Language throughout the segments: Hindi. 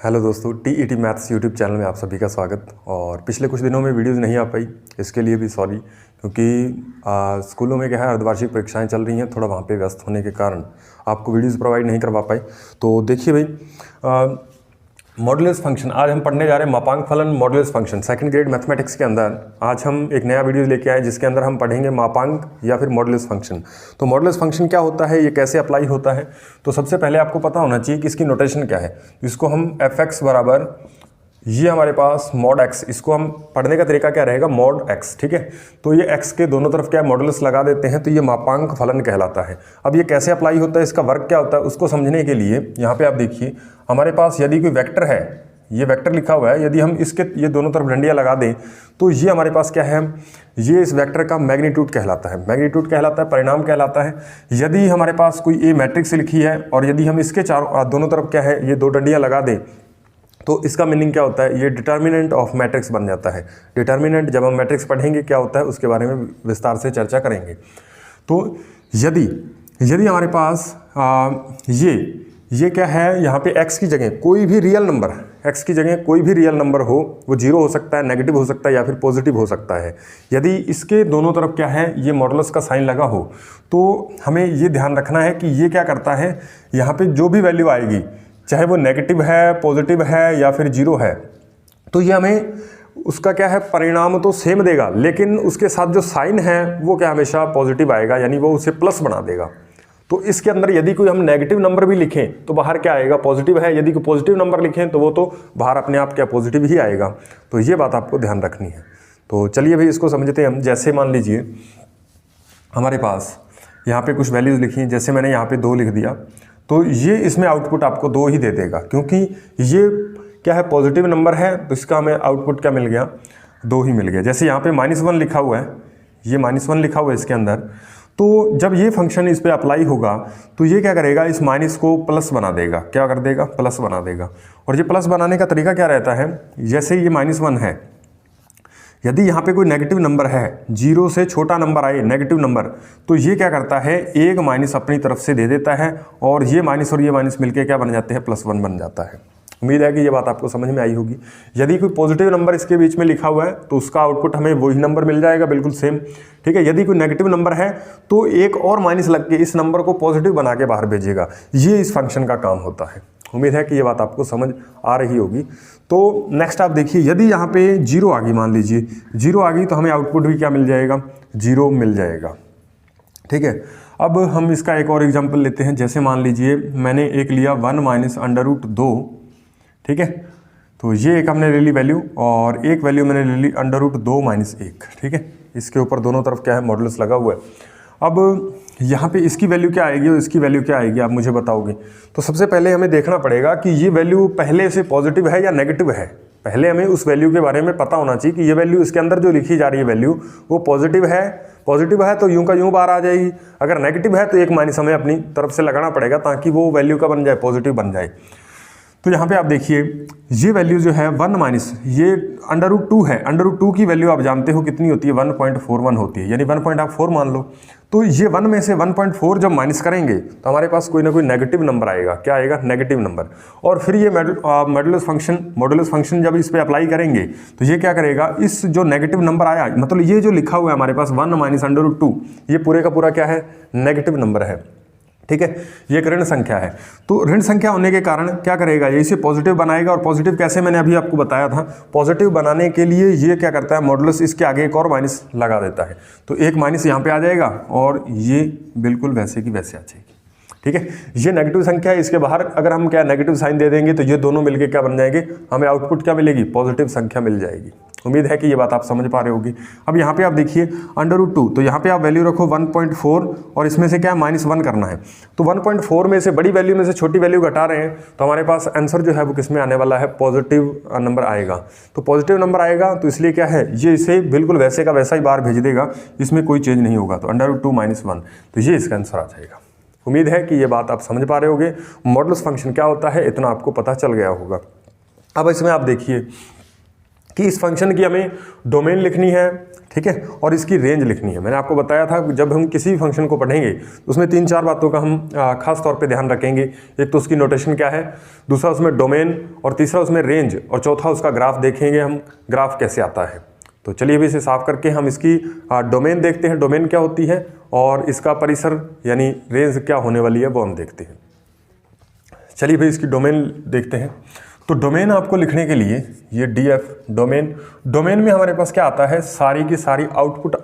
हेलो दोस्तों, TET मैथ्स यूट्यूब चैनल में आप सभी का स्वागत। और पिछले कुछ दिनों में वीडियोस नहीं आ पाई, इसके लिए भी सॉरी, क्योंकि स्कूलों में क्या है, अर्धवार्षिक परीक्षाएं चल रही हैं, थोड़ा वहाँ पे व्यस्त होने के कारण आपको वीडियोस प्रोवाइड नहीं करवा पाए। तो देखिए भाई, मॉडुलस फंक्शन आज हम पढ़ने जा रहे हैं। मापांक फलन modulus function second grade mathematics के अंदर आज हम एक नया वीडियो लेके आए जिसके अंदर हम पढ़ेंगे मापांक या फिर मॉडुलस फंक्शन। तो मॉडुलस फंक्शन क्या होता है, ये कैसे अप्लाई होता है, तो सबसे पहले आपको पता होना चाहिए कि इसकी नोटेशन क्या है। इसको हम fx बराबर ये हमारे पास मॉड x, इसको हम पढ़ने का तरीका क्या रहेगा, मॉड x, ठीक है। तो ये x के दोनों तरफ क्या मॉडुलस लगा देते हैं, तो ये मापांक फलन कहलाता है। अब ये कैसे अप्लाई होता है, इसका वर्क क्या होता है, उसको समझने के लिए यहाँ पे आप देखिए, हमारे पास यदि कोई वेक्टर है, ये वेक्टर लिखा हुआ है, यदि हम इसके ये दोनों तरफ डंडियाँ लगा दें तो ये हमारे पास क्या है, ये इस वेक्टर का मैग्नीट्यूड कहलाता है। मैग्नीट्यूड कहलाता है, परिणाम कहलाता है। यदि हमारे पास कोई ए मैट्रिक्स लिखी है और यदि हम इसके दोनों तरफ क्या है, ये दो डंडियाँ लगा दें तो इसका मीनिंग क्या होता है, ये डिटर्मिनेंट ऑफ मैट्रिक्स बन जाता है। डिटर्मिनेंट जब हम मैट्रिक्स पढ़ेंगे क्या होता है उसके बारे में विस्तार से चर्चा करेंगे। तो यदि हमारे पास ये क्या है, यहाँ पे x की जगह कोई भी रियल नंबर, x की जगह कोई भी रियल नंबर हो, वो जीरो हो सकता है, नेगेटिव हो सकता है या फिर पॉजिटिव हो सकता है। यदि इसके दोनों तरफ क्या है, ये मॉडुलस का साइन लगा हो, तो हमें ये ध्यान रखना है कि ये क्या करता है, यहाँ पे जो भी वैल्यू आएगी, चाहे वो नेगेटिव है, पॉजिटिव है या फिर जीरो है, तो ये हमें उसका क्या है, परिणाम तो सेम देगा, लेकिन उसके साथ जो साइन है वो क्या हमेशा पॉजिटिव आएगा, यानी वो उसे प्लस बना देगा। तो इसके अंदर यदि कोई हम नेगेटिव नंबर भी लिखें तो बाहर क्या आएगा, पॉजिटिव है। यदि कोई पॉजिटिव नंबर लिखें तो वो तो बाहर अपने आप क्या पॉजिटिव ही आएगा। तो ये बात आपको ध्यान रखनी है। तो चलिए भाई इसको समझते हैं हम। जैसे मान लीजिए हमारे पास यहाँ पे कुछ वैल्यूज़ लिखी हैं, जैसे मैंने यहाँ पे 2 लिख दिया, तो ये इसमें आउटपुट आपको 2 ही दे देगा, क्योंकि ये क्या है, पॉजिटिव नंबर है, तो इसका हमें आउटपुट क्या मिल गया, 2 ही मिल गया। जैसे यहाँ पे -1 लिखा हुआ है, ये -1 लिखा हुआ है इसके अंदर, तो जब ये फंक्शन इस पे अप्लाई होगा तो ये क्या करेगा, इस माइनस को प्लस बना देगा। क्या कर देगा, प्लस बना देगा। और ये प्लस बनाने का तरीका क्या रहता है, जैसे ये -1 है, यदि यहाँ पे कोई नेगेटिव नंबर है, 0 से छोटा नंबर आए नेगेटिव नंबर, तो ये क्या करता है, एक माइनस अपनी तरफ से दे देता है और ये माइनस और ये माइनस मिलके क्या बन जाते हैं, +1 बन जाता है। उम्मीद है कि ये बात आपको समझ में आई होगी। यदि कोई पॉजिटिव नंबर इसके बीच में लिखा हुआ है तो उसका आउटपुट हमें वही नंबर मिल जाएगा, बिल्कुल सेम, ठीक है। यदि कोई नेगेटिव नंबर है तो एक और माइनस लग के इस नंबर को पॉजिटिव बना के बाहर भेजेगा। ये इस फंक्शन का काम होता है। उम्मीद है कि ये बात आपको समझ आ रही होगी। तो नेक्स्ट आप देखिए, यदि यहाँ पे 0 आ गई, मान लीजिए 0 आ गई, तो हमें आउटपुट भी क्या मिल जाएगा, 0 मिल जाएगा, ठीक है। अब हम इसका एक और एग्जाम्पल लेते हैं। जैसे मान लीजिए मैंने एक लिया 1 - √2, ठीक है। तो ये एक हमने ले ली वैल्यू और एक वैल्यू मैंने ले ली √2 - 1, ठीक है। इसके ऊपर दोनों तरफ क्या है, मॉडुलस लगा हुआ है। अब यहाँ पे इसकी वैल्यू क्या आएगी और इसकी वैल्यू क्या आएगी, आप मुझे बताओगे। तो सबसे पहले हमें देखना पड़ेगा कि ये वैल्यू पहले से पॉजिटिव है या नेगेटिव है। पहले हमें उस वैल्यू के बारे में पता होना चाहिए कि ये वैल्यू इसके अंदर जो लिखी जा रही है वैल्यू वो पॉजिटिव है। पॉजिटिव है तो यूं का यूं बाहर आ जाएगी, अगर नेगेटिव है तो एक माइनस हमें अपनी तरफ से लगाना पड़ेगा ताकि वो वैल्यू का बन जाए, पॉजिटिव बन जाए। तो यहाँ पे आप देखिए, ये वैल्यू जो है 1 - ये √2 है। √2 की वैल्यू आप जानते हो कितनी होती है, 1.41 होती है, यानी 1.4 मान लो। तो ये 1 में से 1.4 जब माइनस करेंगे तो हमारे पास कोई ना कोई नेगेटिव नंबर आएगा। क्या आएगा, नेगेटिव नंबर। और फिर ये मॉडुलस फंक्शन जब इस पे अप्लाई करेंगे तो ये क्या करेगा, इस जो नेगेटिव नंबर आया, मतलब ये जो लिखा हुआ है हमारे पास 1 - √2, ये पूरे का पूरा क्या है, नेगेटिव नंबर है, ठीक है। ये एक ऋण संख्या है। तो ऋण संख्या होने के कारण क्या करेगा, ये इसे पॉजिटिव बनाएगा। और पॉजिटिव कैसे, मैंने अभी आपको बताया था। पॉजिटिव बनाने के लिए ये क्या करता है, मॉडुलस इसके आगे एक और माइनस लगा देता है। तो एक माइनस यहाँ पे आ जाएगा और ये बिल्कुल वैसे की वैसे आ जाएगी, ठीक है। ये नेगेटिव संख्या है, इसके बाहर अगर हम क्या नेगेटिव साइन दे देंगे तो ये दोनों मिलके क्या बन जाएंगे, हमें आउटपुट क्या मिलेगी, पॉजिटिव संख्या मिल जाएगी। उम्मीद है कि ये बात आप समझ पा रहे होगी। अब यहाँ पे आप देखिए √2, तो यहाँ पे आप वैल्यू रखो 1.4 और इसमें से क्या -1 करना है। तो 1.4 में से बड़ी वैल्यू में से छोटी वैल्यू घटा रहे हैं, तो हमारे पास आंसर जो है वो किस में आने वाला है, पॉजिटिव नंबर आएगा। तो पॉजिटिव नंबर आएगा तो इसलिए क्या है, ये इसे बिल्कुल वैसे का वैसा ही बाहर भेज देगा, इसमें कोई चेंज नहीं होगा। तो √2 - 1, तो ये इसका आंसर आ जाएगा। उम्मीद है कि ये बात आप समझ पा रहे होगे। मॉडुलस फंक्शन क्या होता है इतना आपको पता चल गया होगा। अब इसमें आप देखिए, कि इस फंक्शन की हमें डोमेन लिखनी है, ठीक है, और इसकी रेंज लिखनी है। मैंने आपको बताया था जब हम किसी भी फंक्शन को पढ़ेंगे तो उसमें 3-4 बातों का हम खास तौर पे ध्यान रखेंगे। एक तो उसकी नोटेशन क्या है, दूसरा उसमें डोमेन, और तीसरा उसमें रेंज, और चौथा उसका ग्राफ देखेंगे हम, ग्राफ कैसे आता है। तो चलिए अभी इसे साफ करके हम इसकी डोमेन देखते हैं, डोमेन क्या होती है, और इसका परिसर यानी रेंज क्या होने वाली है वो हम देखते हैं। चलिए भाई इसकी डोमेन देखते हैं। तो डोमेन आपको लिखने के लिए ये डीएफ डोमेन में हमारे पास क्या आता है, सारी की सारी आउटपुट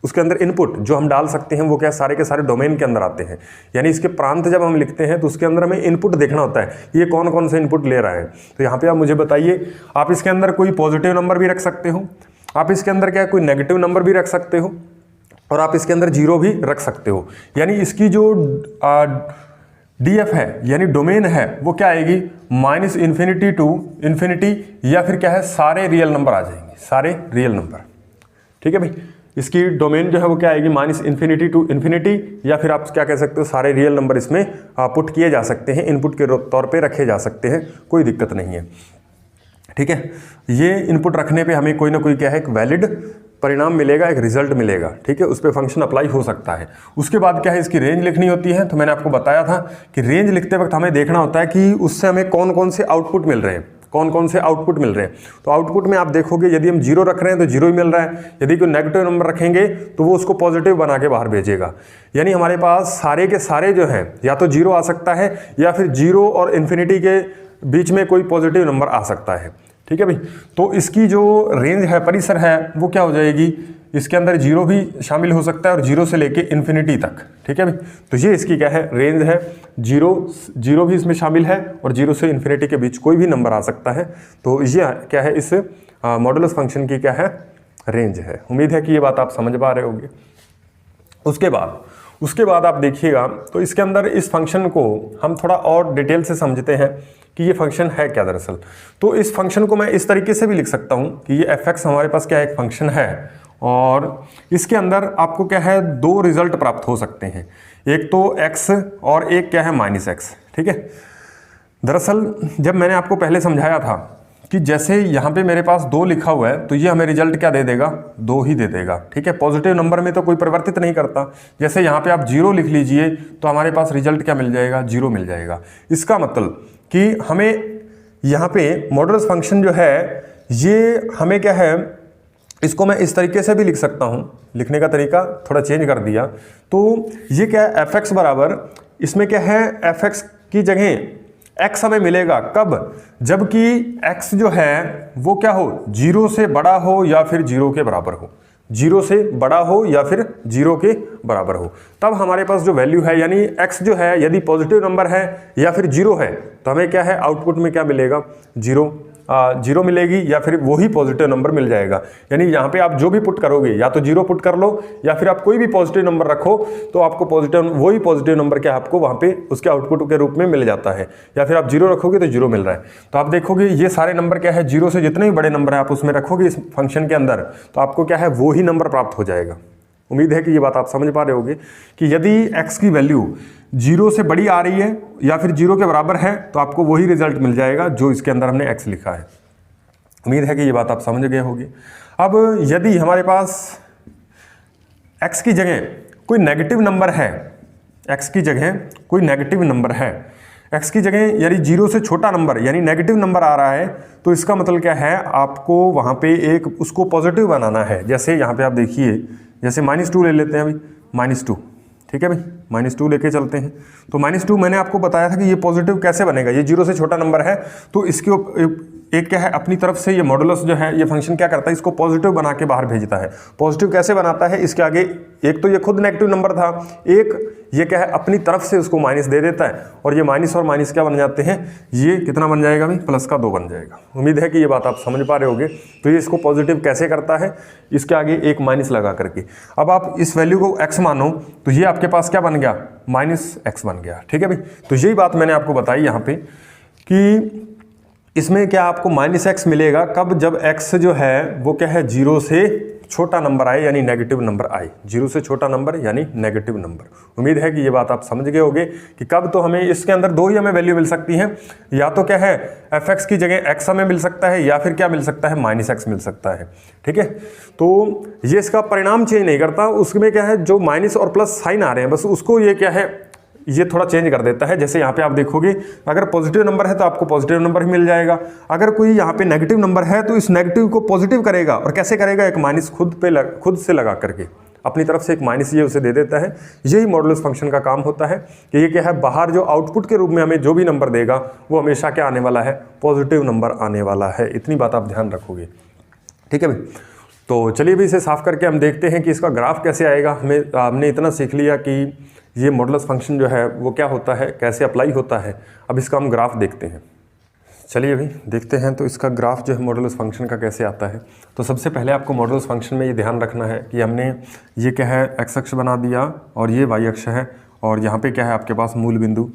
उसके अंदर इनपुट जो हम डाल सकते हैं वो क्या सारे के सारे डोमेन के अंदर आते हैं। यानी इसके प्रांत जब हम लिखते हैं तो उसके अंदर हमें इनपुट देखना होता है, ये कौन कौन से इनपुट ले रहा है। तो यहाँ पे आप मुझे बताइए, आप इसके अंदर कोई पॉजिटिव नंबर भी रख सकते हो, आप इसके अंदर क्या कोई नेगेटिव नंबर भी रख सकते हो, और आप इसके अंदर जीरो भी रख सकते हो। यानी इसकी जो डीएफ है यानी डोमेन है वो क्या आएगी, -∞ टू इन्फिनिटी, या फिर क्या है सारे रियल नंबर आ जाएंगे, सारे रियल नंबर। ठीक है भाई, इसकी डोमेन जो है वो क्या आएगी, -∞ टू इन्फिनिटी, या फिर आप क्या कह सकते हो सारे रियल नंबर इसमें पुट किए जा सकते हैं, इनपुट के तौर पे रखे जा सकते हैं, कोई दिक्कत नहीं है। ठीक है, ये इनपुट रखने पे हमें कोई ना कोई क्या है एक वैलिड परिणाम मिलेगा, एक रिजल्ट मिलेगा। ठीक है, उस पर फंक्शन अप्लाई हो सकता है। उसके बाद क्या है इसकी रेंज लिखनी होती है। तो मैंने आपको बताया था कि रेंज लिखते वक्त हमें देखना होता है कि उससे हमें कौन कौन से आउटपुट मिल रहे हैं, कौन कौन से आउटपुट मिल रहे हैं। तो आउटपुट में आप देखोगे यदि हम 0 रख रहे हैं तो 0 ही मिल रहा है, यदि कोई नेगेटिव नंबर रखेंगे तो वो उसको पॉजिटिव बना के बाहर भेजेगा। यानी हमारे पास सारे के सारे जो हैं या तो 0 आ सकता है, या फिर 0 और इन्फिनिटी के बीच में कोई पॉजिटिव नंबर आ सकता है। ठीक है भाई, तो इसकी जो रेंज है, परिसर है, वो क्या हो जाएगी, इसके अंदर 0 भी शामिल हो सकता है और 0 से लेके इन्फिनिटी तक। ठीक है भाई, तो ये इसकी क्या है रेंज है, 0 भी इसमें शामिल है और 0 से इन्फिनिटी के बीच कोई भी नंबर आ सकता है। तो ये क्या है इस मॉडुलस फंक्शन की क्या है रेंज है। उम्मीद है कि ये बात आप समझ पा रहे होंगे। उसके बाद आप देखिएगा तो इसके अंदर इस फंक्शन को हम थोड़ा और डिटेल से समझते हैं कि ये फंक्शन है क्या दरअसल। तो इस फंक्शन को मैं इस तरीके से भी लिख सकता हूँ कि ये f(x) हमारे पास क्या एक फंक्शन है, और इसके अंदर आपको क्या है 2 रिजल्ट प्राप्त हो सकते हैं, एक तो x और एक क्या है -x। ठीक है, दरअसल जब मैंने आपको पहले समझाया था कि जैसे यहाँ पे मेरे पास 2 लिखा हुआ है तो ये हमें रिजल्ट क्या दे देगा, 2 ही दे देगा। ठीक है, पॉजिटिव नंबर में तो कोई परिवर्तित नहीं करता। जैसे यहाँ पे आप 0 लिख लीजिए तो हमारे पास रिजल्ट क्या मिल जाएगा, 0 मिल जाएगा। इसका मतलब कि हमें यहाँ पे मॉडुलस फंक्शन जो है ये हमें क्या है, इसको मैं इस तरीके से भी लिख सकता हूँ, लिखने का तरीका थोड़ा चेंज कर दिया। तो ये क्या है f(x) बराबर, इसमें क्या है f(x) की जगह x हमें मिलेगा कब, जबकि x जो है वो क्या हो, 0 से बड़ा हो या फिर 0 के बराबर हो, 0 से बड़ा हो या फिर 0 के बराबर हो। तब हमारे पास जो वैल्यू है यानी x जो है यदि पॉजिटिव नंबर है या फिर 0 है तो हमें क्या है आउटपुट में क्या मिलेगा, 0 मिलेगी, या फिर वही पॉजिटिव नंबर मिल जाएगा। यानी यहाँ पे आप जो भी पुट करोगे या तो 0 पुट कर लो या फिर आप कोई भी पॉजिटिव नंबर रखो तो आपको वही पॉजिटिव नंबर क्या आपको वहाँ पे उसके आउटपुट के रूप में मिल जाता है, या फिर आप 0 रखोगे तो 0 मिल रहा है। तो आप देखोगे ये सारे नंबर क्या है, 0 से जितने भी बड़े नंबर है आप उसमें रखोगे इस फंक्शन के अंदर तो आपको क्या है वो ही नंबर प्राप्त हो जाएगा। उम्मीद है कि ये बात आप समझ पा रहे होगे कि यदि x की वैल्यू 0 से बड़ी आ रही है या फिर 0 के बराबर है तो आपको वही रिजल्ट मिल जाएगा जो इसके अंदर हमने x लिखा है। उम्मीद है कि ये बात आप समझ गए होंगे। अब यदि हमारे पास x की जगह कोई नेगेटिव नंबर है, x की जगह कोई नेगेटिव नंबर है, x की जगह यानी 0 से छोटा नंबर यानी नेगेटिव नंबर आ रहा है तो इसका मतलब क्या है, आपको वहाँ पे एक उसको पॉजिटिव बनाना है। जैसे यहाँ पे आप देखिए, जैसे -2 ले लेते हैं अभी, -2। ठीक है भाई, -2 लेके चलते हैं। तो -2 मैंने आपको बताया था कि ये पॉजिटिव कैसे बनेगा, ये 0 से छोटा नंबर है तो इसके एक क्या है अपनी तरफ से ये मॉडुलस जो है ये फंक्शन क्या करता है, इसको पॉजिटिव बना के बाहर भेजता है। पॉजिटिव कैसे बनाता है, इसके आगे एक तो ये खुद नेगेटिव नंबर था, एक ये क्या है अपनी तरफ से उसको माइनस दे देता है, और ये माइनस और माइनस क्या बन जाते हैं, ये कितना बन जाएगा भाई, +2 बन जाएगा। उम्मीद है कि ये बात आप समझ पा रहे होगे। तो ये इसको पॉजिटिव कैसे करता है, इसके आगे एक माइनस लगा करके। अब आप इस वैल्यू को x मानो तो ये आपके पास क्या बन गया, -x बन गया। ठीक है भाई, तो यही बात मैंने आपको बताई यहाँ पे कि इसमें क्या आपको -x मिलेगा कब, जब x जो है वो क्या है 0 से छोटा नंबर आए यानी नेगेटिव नंबर आए, 0 से छोटा नंबर यानी नेगेटिव नंबर। उम्मीद है कि ये बात आप समझ गए होंगे कि कब तो हमें इसके अंदर दो ही हमें वैल्यू मिल सकती हैं, या तो क्या है fx की जगह x हमें मिल सकता है, या फिर क्या मिल सकता है -x मिल सकता है। ठीक है, तो ये इसका परिणाम चेंज नहीं करता, उसमें क्या है जो माइनस और प्लस साइन आ रहे हैं बस उसको ये क्या है ये थोड़ा चेंज कर देता है। जैसे यहाँ पे आप देखोगे अगर पॉजिटिव नंबर है तो आपको पॉजिटिव नंबर ही मिल जाएगा, अगर कोई यहाँ पे नेगेटिव नंबर है तो इस नेगेटिव को पॉजिटिव करेगा, और कैसे करेगा, एक माइनस खुद से लगा करके अपनी तरफ से एक माइनस ये उसे दे देता है। यही मॉडुलस फंक्शन का काम होता है कि ये क्या है बाहर जो आउटपुट के रूप में हमें जो भी नंबर देगा वो हमेशा क्या आने वाला है, पॉजिटिव नंबर आने वाला है। इतनी बात आप ध्यान रखोगे। ठीक है भाई, तो चलिए भी इसे साफ करके हम देखते हैं कि इसका ग्राफ कैसे आएगा। हमने इतना सीख लिया कि ये मॉडुलस फंक्शन जो है वो क्या होता है, कैसे अप्लाई होता है। अब इसका हम ग्राफ देखते हैं। चलिए भाई देखते हैं तो इसका ग्राफ जो है मॉडुलस फंक्शन का कैसे आता है। तो सबसे पहले आपको मॉडुलस फंक्शन में ये ध्यान रखना है कि हमने ये क्या है एक्स अक्ष बना दिया और ये वाई अक्ष है, और यहाँ पे क्या है आपके पास मूल बिंदु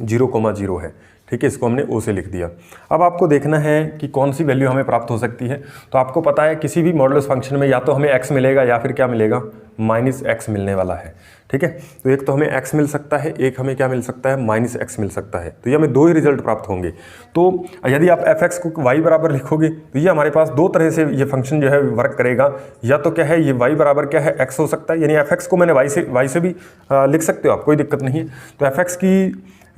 0,0 है। ठीक है, इसको हमने ओ से लिख दिया। अब आपको देखना है कि कौन सी वैल्यू हमें प्राप्त हो सकती है। तो आपको पता है किसी भी मॉडुलस फंक्शन में या तो हमें x मिलेगा या फिर क्या मिलेगा, -x मिलने वाला है। ठीक है, तो एक तो हमें x मिल सकता है, एक हमें क्या मिल सकता है, -x मिल सकता है। तो ये हमें दो ही रिजल्ट प्राप्त होंगे। तो यदि आप fx को y बराबर लिखोगे तो ये हमारे पास दो तरह से ये फंक्शन जो है वर्क करेगा। या तो क्या है ये y बराबर क्या है x हो सकता है, यानी fx को मैंने y से भी लिख सकते हो आप, कोई दिक्कत नहीं है। तो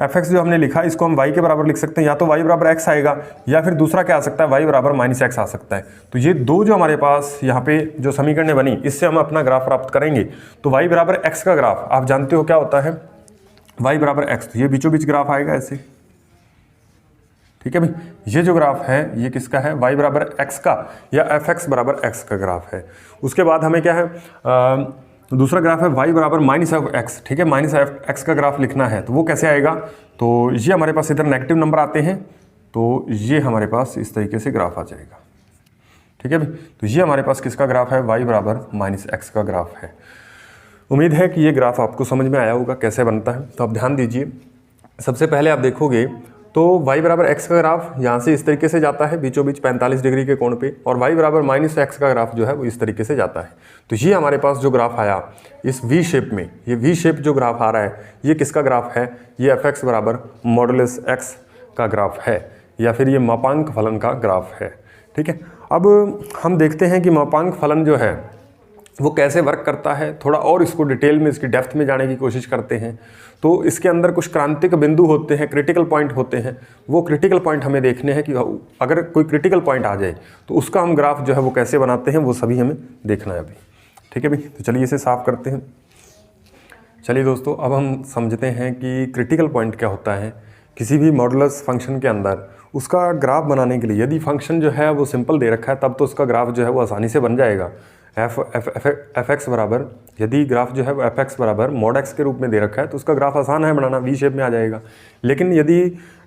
fx जो हमने लिखा इसको हम y के बराबर लिख सकते हैं, या तो y बराबर x आएगा या फिर दूसरा क्या आ सकता है y बराबर -x आ सकता है। तो ये दो जो हमारे पास यहाँ पे जो समीकरणें बनी इससे हम अपना ग्राफ प्राप्त करेंगे। तो y बराबर x का ग्राफ आप जानते हो क्या होता है, y बराबर x, तो ये बीचों बीच ग्राफ आएगा ऐसे। ठीक है भाई, ये जो ग्राफ है ये किसका है, y बराबर x का या fx बराबर x का ग्राफ है। उसके बाद हमें क्या है दूसरा ग्राफ है y बराबर -x। ठीक है, -x का ग्राफ लिखना है तो वो कैसे आएगा, तो ये हमारे पास इधर नेगेटिव नंबर आते हैं तो ये हमारे पास इस तरीके से ग्राफ आ जाएगा। ठीक है भाई, तो ये हमारे पास किसका ग्राफ है, y बराबर -x का ग्राफ है। उम्मीद है कि ये ग्राफ आपको समझ में आया होगा कैसे बनता है। तो आप ध्यान दीजिए, सबसे पहले आप देखोगे तो y बराबर x का ग्राफ यहाँ से इस तरीके से जाता है बीचों बीच 45 डिग्री के कोण पे, और y बराबर -x का ग्राफ जो है वो इस तरीके से जाता है। तो ये हमारे पास जो ग्राफ आया इस v शेप में, ये v शेप जो ग्राफ आ रहा है ये किसका ग्राफ है, ये fx बराबर मॉडुलस x का ग्राफ है, या फिर ये मापांक फलन का ग्राफ है। ठीक है, अब हम देखते हैं कि मापांक फलन जो है वो कैसे वर्क करता है, थोड़ा और इसको डिटेल में इसकी डेप्थ में जाने की कोशिश करते हैं। तो इसके अंदर कुछ क्रांतिक बिंदु होते हैं, क्रिटिकल पॉइंट होते हैं। वो क्रिटिकल पॉइंट हमें देखने हैं कि अगर कोई क्रिटिकल पॉइंट आ जाए तो उसका हम ग्राफ जो है वो कैसे बनाते हैं, वो सभी हमें देखना है अभी। ठीक है भाई, तो चलिए इसे साफ करते हैं। चलिए दोस्तों, अब हम समझते हैं कि क्रिटिकल पॉइंट क्या होता है किसी भी मॉडुलस फंक्शन के अंदर। उसका ग्राफ बनाने के लिए यदि फंक्शन जो है वो सिंपल दे रखा है तब तो उसका ग्राफ जो है वो आसानी से बन जाएगा। एफ एक्स बराबर, यदि ग्राफ जो है वो fx बराबर मॉड x के रूप में दे रखा है तो उसका ग्राफ आसान है बनाना, वी शेप में आ जाएगा। लेकिन यदि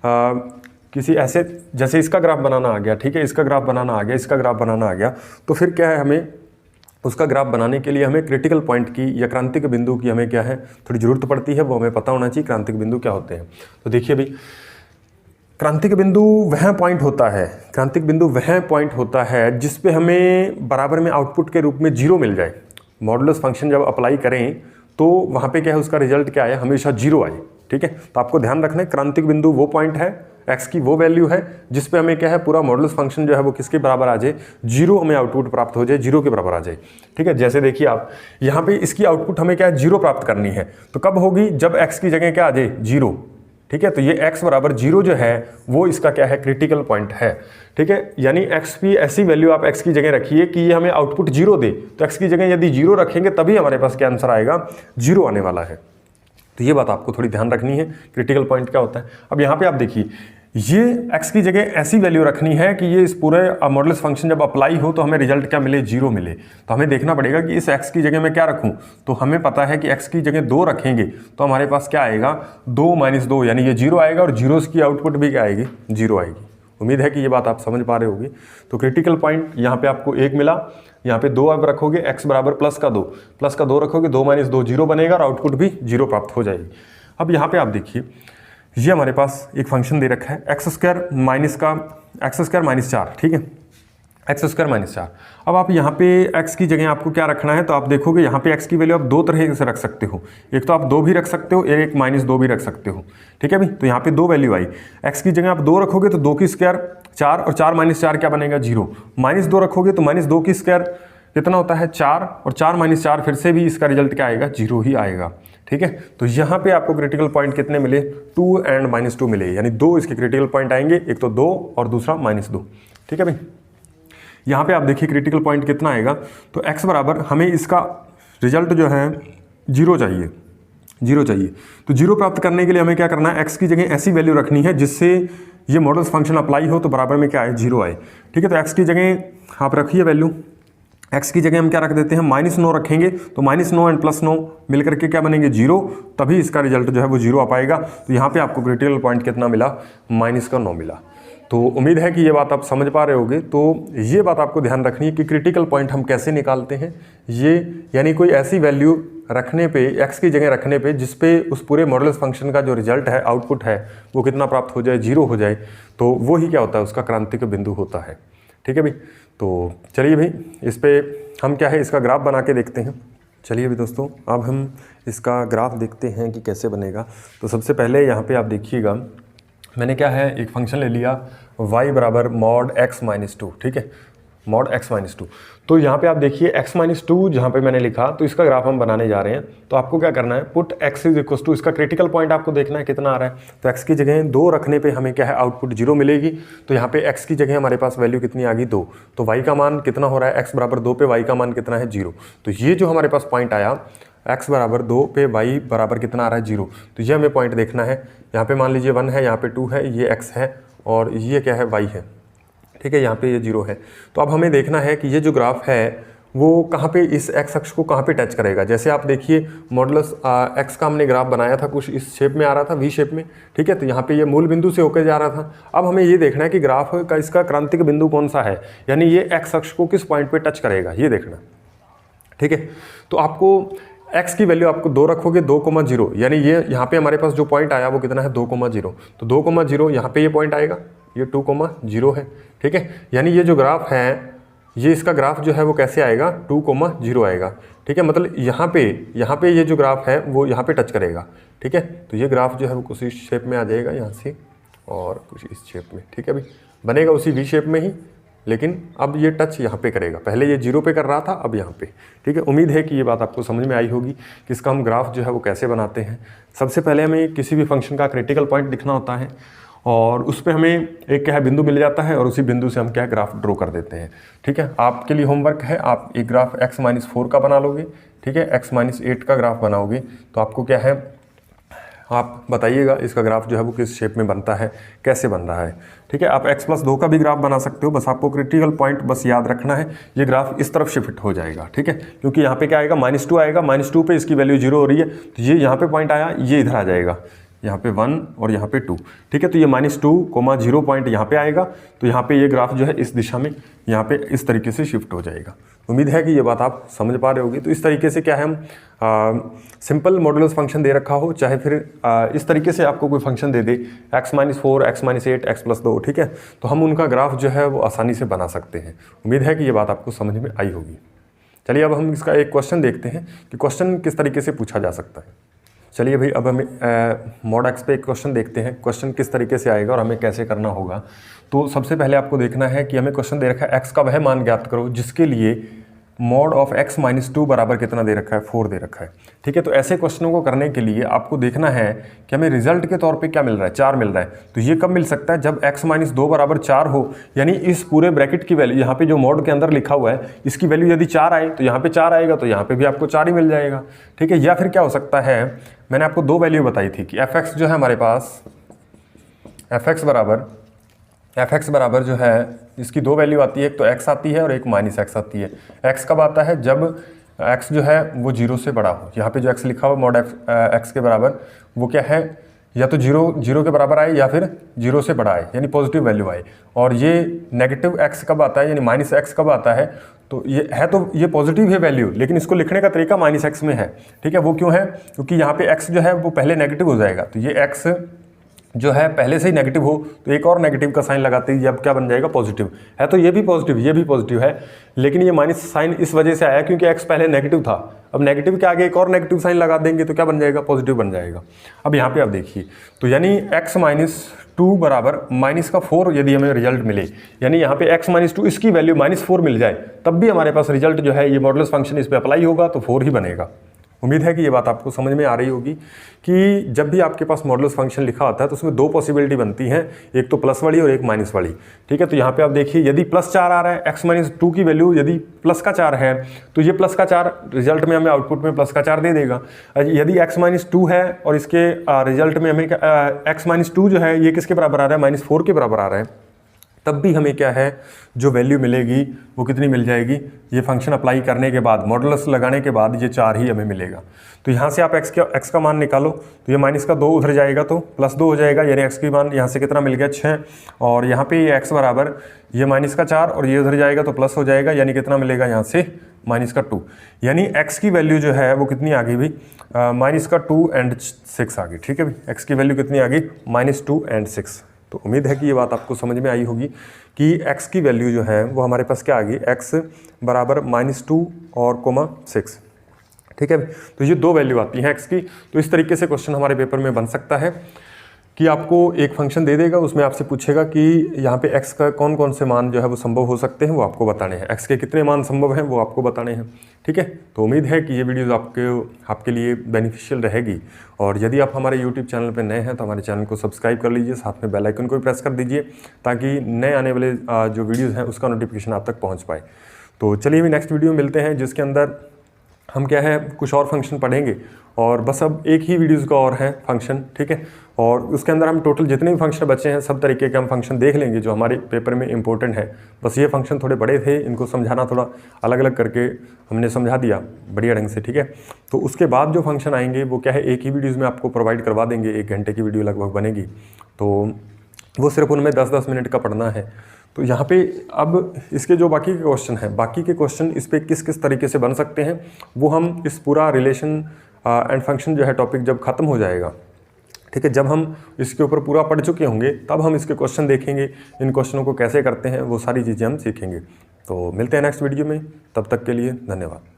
किसी ऐसे जैसे इसका ग्राफ बनाना आ गया, ठीक है, इसका ग्राफ बनाना आ गया, इसका ग्राफ बनाना आ गया, तो फिर क्या है हमें उसका ग्राफ बनाने के लिए हमें क्रिटिकल पॉइंट की या क्रांतिक बिंदु की हमें क्या है थोड़ी ज़रूरत पड़ती है। वो हमें पता होना चाहिए क्रांतिक बिंदु क्या होते हैं। तो देखिए भाई, क्रांतिक बिंदु वह पॉइंट होता है, क्रांतिक बिंदु वह पॉइंट होता है जिस पे हमें बराबर में आउटपुट के रूप में 0 मिल जाए। मॉडुलस फंक्शन जब अप्लाई करें तो वहाँ पे क्या है उसका रिजल्ट क्या आए, हमेशा 0 आए। ठीक है, तो आपको ध्यान रखना है क्रांतिक बिंदु वो पॉइंट है, x की वो वैल्यू है जिस पे हमें क्या है पूरा मॉडुलस फंक्शन जो है वो किसके बराबर आ जाए, 0 हमें आउटपुट प्राप्त हो जाए, 0 के बराबर आ जाए। ठीक है, जैसे देखिए आप यहाँ पे इसकी आउटपुट हमें क्या है 0 प्राप्त करनी है, तो कब होगी, जब x की जगह क्या आ जाए 0। ठीक है, तो ये x बराबर 0 जो है वो इसका क्या है क्रिटिकल पॉइंट है। ठीक है, यानी x की ऐसी वैल्यू आप x की जगह रखिए कि ये हमें आउटपुट 0 दे, तो x की जगह यदि 0 रखेंगे तभी हमारे पास क्या आंसर आएगा, 0 आने वाला है। तो ये बात आपको थोड़ी ध्यान रखनी है, क्रिटिकल पॉइंट क्या होता है। अब यहाँ पे आप देखिए, ये x की जगह ऐसी वैल्यू रखनी है कि ये इस पूरे मॉडुलस फंक्शन जब अप्लाई हो तो हमें रिजल्ट क्या मिले, 0 मिले। तो हमें देखना पड़ेगा कि इस x की जगह मैं क्या रखूं, तो हमें पता है कि x की जगह 2 रखेंगे तो हमारे पास क्या आएगा, 2 - 2 यानी ये 0 आएगा, और 0 की आउटपुट भी क्या आएगी, 0 आएगी। उम्मीद है कि ये बात आप समझ पा रहे होगे। तो क्रिटिकल पॉइंट यहाँ पे आपको 1 मिला, यहाँ पे 2 आप रखोगे, x बराबर प्लस का 2 रखोगे, 2 - 2 0 बनेगा और आउटपुट भी 0 प्राप्त हो जाएगी। अब यहाँ पे आप देखिए, ये हमारे पास एक फंक्शन दे रखा है x² - 4। ठीक है, एक्स स्क्वायर माइनस 4। अब आप यहाँ पे x की जगह आपको क्या रखना है, तो आप देखोगे यहाँ पे x की वैल्यू आप दो तरह से रख सकते हो। एक तो आप 2 भी रख सकते हो, एक -2 भी रख सकते हो, ठीक है भाई। तो यहाँ पे 2 वैल्यू आई, x की जगह आप 2 रखोगे तो 2 की स्क्वायर 4, और 4 - 4 क्या बनेगा 0। -2 रखोगे तो -2 की स्क्वायर कितना होता है 4, और 4 - 4 फिर से भी इसका रिजल्ट क्या आएगा 0 ही आएगा, ठीक है। तो यहाँ पे आपको क्रिटिकल पॉइंट कितने मिले 2 और -2 मिले, यानी 2 इसके क्रिटिकल पॉइंट आएंगे, एक तो 2 और दूसरा -2, ठीक है भाई। यहाँ पे आप देखिए क्रिटिकल पॉइंट कितना आएगा, तो x बराबर हमें इसका रिजल्ट जो है 0 चाहिए, 0 चाहिए। तो 0 प्राप्त करने के लिए हमें क्या करना है, x की जगह ऐसी वैल्यू रखनी है जिससे ये मॉडल्स फंक्शन अप्लाई हो तो बराबर में क्या आए 0 आए, ठीक है। तो x की जगह आप रखिए वैल्यू, x की जगह हम क्या रख देते हैं -9 रखेंगे, तो -9 और +9 मिलकर के क्या बनेंगे 0, तभी इसका रिजल्ट जो है वो 0 आ पाएगा। तो यहाँ पे आपको क्रिटिकल पॉइंट कितना मिला -9 मिला। तो उम्मीद है कि ये बात आप समझ पा रहे होगे। तो ये बात आपको ध्यान रखनी है कि क्रिटिकल पॉइंट हम कैसे निकालते हैं, ये यानी कोई ऐसी वैल्यू रखने पे x की जगह रखने पे जिस पे उस पूरे मॉडुलस फंक्शन का जो रिजल्ट है, आउटपुट है, वो कितना प्राप्त हो जाए 0 हो जाए, तो वो ही क्या होता है उसका क्रांतिक बिंदु होता है, ठीक है भाई। तो चलिए भाई इस पर हम क्या है इसका ग्राफ बना के देखते हैं। चलिए भाई दोस्तों अब हम इसका ग्राफ देखते हैं कि कैसे बनेगा। तो सबसे पहले यहाँ पे आप देखिएगा मैंने क्या है एक फंक्शन ले लिया y बराबर mod x - 2, ठीक है, mod x - 2। तो यहाँ पे आप देखिए x - 2 जहाँ पे मैंने लिखा, तो इसका ग्राफ हम बनाने जा रहे हैं। तो आपको क्या करना है, पुट x = इसका क्रिटिकल पॉइंट आपको देखना है कितना आ रहा है। तो x की जगह 2 रखने पे हमें क्या है आउटपुट 0 मिलेगी। तो यहाँ पे x की जगह हमारे पास वैल्यू कितनी आ गई 2, तो y का मान कितना हो रहा है, x बराबर 2 पे y का मान कितना है 0। तो ये जो हमारे पास पॉइंट आया x बराबर 2 पे y बराबर कितना आ रहा है 0, तो ये हमें पॉइंट देखना है। यहाँ पे मान लीजिए 1 है, यहाँ पे 2 है, ये x है और ये क्या है y है, ठीक है, यहाँ पे ये 0 है। तो अब हमें देखना है कि ये जो ग्राफ है वो कहाँ पे इस x अक्ष को कहाँ पे टच करेगा। जैसे आप देखिए मॉडुलस x का हमने ग्राफ बनाया था, कुछ इस शेप में आ रहा था, वी शेप में, ठीक है। तो यहाँ पे ये मूल बिंदु से होकर जा रहा था। अब हमें ये देखना है कि ग्राफ का इसका क्रांतिक बिंदु कौन सा है, यानी ये x अक्ष को किस पॉइंट पे टच करेगा, ये देखना, ठीक है। तो आपको x की वैल्यू आपको 2 रखोगे 2,0, यानी ये यहाँ पे हमारे पास जो पॉइंट आया वो कितना है 2,0। तो 2,0 यहाँ पे ये पॉइंट आएगा, ये 2,0 है, ठीक है। यानी ये जो ग्राफ है ये इसका ग्राफ जो है वो कैसे आएगा 2,0 आएगा, ठीक है। मतलब यहाँ पे ये जो ग्राफ है वो यहाँ पे टच करेगा, ठीक है। तो ये ग्राफ जो है वो कुछ इस शेप में आ जाएगा यहाँ से और कुछ इस शेप में, ठीक है भाई, बनेगा उसी वी शेप में ही, लेकिन अब ये टच यहाँ पे करेगा। पहले ये 0 पे कर रहा था, अब यहाँ पे, ठीक है। उम्मीद है कि ये बात आपको समझ में आई होगी कि इसका हम ग्राफ जो है वो कैसे बनाते हैं। सबसे पहले हमें किसी भी फंक्शन का क्रिटिकल पॉइंट दिखना होता है और उस पर हमें एक क्या है बिंदु मिल जाता है और उसी बिंदु से हम क्या है ग्राफ ड्रॉ कर देते हैं, ठीक है। आपके लिए होमवर्क है, आप एक ग्राफ x - 4 का बना लोगे, ठीक है, x - 8 का ग्राफ बनाओगे। तो आपको क्या है आप बताइएगा इसका ग्राफ जो है वो किस शेप में बनता है, कैसे बन रहा है, ठीक है। आप x + 2 का भी ग्राफ बना सकते हो, बस आपको क्रिटिकल पॉइंट बस याद रखना है, ये ग्राफ इस तरफ शिफ्ट हो जाएगा, ठीक है। क्योंकि यहाँ पे क्या आएगा -2 आएगा, -2 पे इसकी वैल्यू 0 हो रही है, तो ये यहाँ पे पॉइंट आया, ये इधर आ जाएगा, यहाँ पे 1 और यहाँ पे 2, ठीक है। तो ये -2,0 पॉइंट यहाँ पे आएगा, तो यहाँ पे ये ग्राफ जो है इस दिशा में यहाँ पे इस तरीके से शिफ्ट हो जाएगा। उम्मीद है कि ये बात आप समझ पा रहे होगी। तो इस तरीके से क्या है हम सिंपल मॉडुलस फंक्शन दे रखा हो, चाहे फिर इस तरीके से आपको कोई फंक्शन दे दे x - 4, x - 8, x + 2, ठीक है, तो हम उनका ग्राफ जो है वो आसानी से बना सकते हैं। उम्मीद है कि ये बात आपको समझ में आई होगी। चलिए अब हम इसका एक क्वेश्चन देखते हैं कि क्वेश्चन किस तरीके से पूछा जा सकता है। चलिए भाई अब हमें mod x पे एक क्वेश्चन देखते हैं, क्वेश्चन किस तरीके से आएगा और हमें कैसे करना होगा। तो सबसे पहले आपको देखना है कि हमें क्वेश्चन दे रखा है x का वह मान ज्ञात करो जिसके लिए mod of x - 2 बराबर कितना दे रखा है 4 दे रखा है, ठीक है। तो ऐसे क्वेश्चनों को करने के लिए आपको देखना है कि हमें रिजल्ट के तौर पे क्या मिल रहा है, 4 मिल रहा है। तो ये कब मिल सकता है, जब x - 2 बराबर 4 हो, यानी इस पूरे ब्रैकेट की वैल्यू यहाँ पे जो mod के अंदर लिखा हुआ है इसकी वैल्यू यदि 4 आए तो यहाँ पे 4 आएगा, तो यहाँ पे भी आपको 4 ही मिल जाएगा, ठीक है। या फिर क्या हो सकता है, मैंने आपको 2 वैल्यू बताई थी कि fx जो है हमारे पास fx बराबर जो है इसकी 2 वैल्यू आती है, एक तो x आती है और एक -x आती है। x कब आता है, जब x जो है वो 0 से बड़ा हो। यहाँ पे जो x लिखा हुआ mod x के बराबर वो क्या है, या तो 0 के बराबर आए या फिर 0 से बड़ा आए, यानी पॉजिटिव वैल्यू आए। और ये नेगेटिव x कब आता है, यानी -x कब आता है, तो ये है तो ये पॉजिटिव है वैल्यू, लेकिन इसको लिखने का तरीका -x में है, ठीक है। वो क्यों है, क्योंकि यहाँ पे x जो है वो पहले नेगेटिव हो जाएगा, तो ये x जो है पहले से ही नेगेटिव हो तो एक और नेगेटिव का साइन लगाते ही अब क्या बन जाएगा, पॉजिटिव है। तो ये भी पॉजिटिव, ये भी पॉजिटिव है, लेकिन ये माइनस साइन इस वजह से आया क्योंकि x पहले नेगेटिव था। अब नेगेटिव के आगे एक और नेगेटिव साइन लगा देंगे तो क्या बन जाएगा, पॉजिटिव बन जाएगा। अब यहाँ पे आप देखिए, तो यानी x - 2 बराबर -4 यदि हमें रिजल्ट मिले, यानी यहाँ पे x - 2 इसकी वैल्यू -4 मिल जाए, तब भी हमारे पास रिजल्ट जो है ये मॉडुलस फंक्शन इस पर अप्लाई होगा तो 4 ही बनेगा। उम्मीद है कि ये बात आपको समझ में आ रही होगी कि जब भी आपके पास मॉडुलस फंक्शन लिखा होता है तो उसमें दो पॉसिबिलिटी बनती हैं, एक तो प्लस वाली और एक माइनस वाली। ठीक है, तो यहाँ पे आप देखिए यदि +4 आ रहा है, x - 2 की वैल्यू यदि +4 है तो ये +4 रिजल्ट में हमें आउटपुट में +4 दे देगा। यदि x - 2 है और इसके रिजल्ट में हमें x - 2 जो है ये किसके बराबर आ रहा है, -4 के बराबर आ रहा है, तब भी हमें क्या है जो वैल्यू मिलेगी वो कितनी मिल जाएगी, ये फंक्शन अप्लाई करने के बाद, मॉडुलस लगाने के बाद ये 4 ही हमें मिलेगा। तो यहाँ से आप x का मान निकालो तो ये -2 उधर जाएगा तो +2 हो जाएगा, यानी x की मान यहाँ से कितना मिल गया, 6, और यहाँ पे ये x बराबर ये -4 और ये उधर जाएगा तो प्लस हो जाएगा, यानी कितना मिलेगा यहाँ से -2, यानी x की वैल्यू जो है वो कितनी आ गई भाई, -2 और 6 आ गई। ठीक है भाई, x की वैल्यू कितनी आ गई, -2 और 6। तो उम्मीद है कि ये बात आपको समझ में आई होगी कि x की वैल्यू जो है वो हमारे पास क्या आ गई, x बराबर -2 और 6। ठीक है, तो ये दो वैल्यू आती हैं x की। तो इस तरीके से क्वेश्चन हमारे पेपर में बन सकता है कि आपको एक फंक्शन दे देगा, उसमें आपसे पूछेगा कि यहाँ पे x का कौन कौन से मान जो है वो संभव हो सकते हैं, वो आपको बताने हैं, x के कितने मान संभव हैं वो आपको बताने हैं। ठीक है, तो उम्मीद है कि ये वीडियोज़ आपके लिए बेनिफिशियल रहेगी, और यदि आप हमारे यूट्यूब चैनल पर नए हैं तो हमारे चैनल को सब्सक्राइब कर लीजिए, साथ में बेल आइकन को भी प्रेस कर दीजिए ताकि नए आने वाले जो वीडियोज़ हैं उसका नोटिफिकेशन आप तक पहुँच पाए। तो चलिए अभी नेक्स्ट वीडियो में मिलते हैं, जिसके अंदर हम क्या है कुछ और फंक्शन पढ़ेंगे, और बस अब एक ही वीडियोज़ का और है फंक्शन। ठीक है, और उसके अंदर हम टोटल जितने भी फंक्शन बचे हैं सब तरीके के हम फंक्शन देख लेंगे जो हमारे पेपर में इंपॉर्टेंट है। बस ये फंक्शन थोड़े बड़े थे, इनको समझाना थोड़ा अलग अलग करके हमने समझा दिया बढ़िया ढंग से। ठीक है, तो उसके बाद जो फंक्शन आएंगे वो क्या है एक ही वीडियोज़ में आपको प्रोवाइड करवा देंगे, 1 घंटे की वीडियो लगभग बनेगी, तो वो सिर्फ उनमें 10-10 मिनट का पढ़ना है। तो यहाँ पे अब इसके जो बाकी के क्वेश्चन हैं, बाकी के क्वेश्चन इस पर किस किस तरीके से बन सकते हैं वो हम इस पूरा रिलेशन एंड फंक्शन जो है टॉपिक जब ख़त्म हो जाएगा, ठीक है, जब हम इसके ऊपर पूरा पढ़ चुके होंगे तब हम इसके क्वेश्चन देखेंगे, इन क्वेश्चनों को कैसे करते हैं वो सारी चीज़ें हम सीखेंगे। तो मिलते हैं नेक्स्ट वीडियो में, तब तक के लिए धन्यवाद।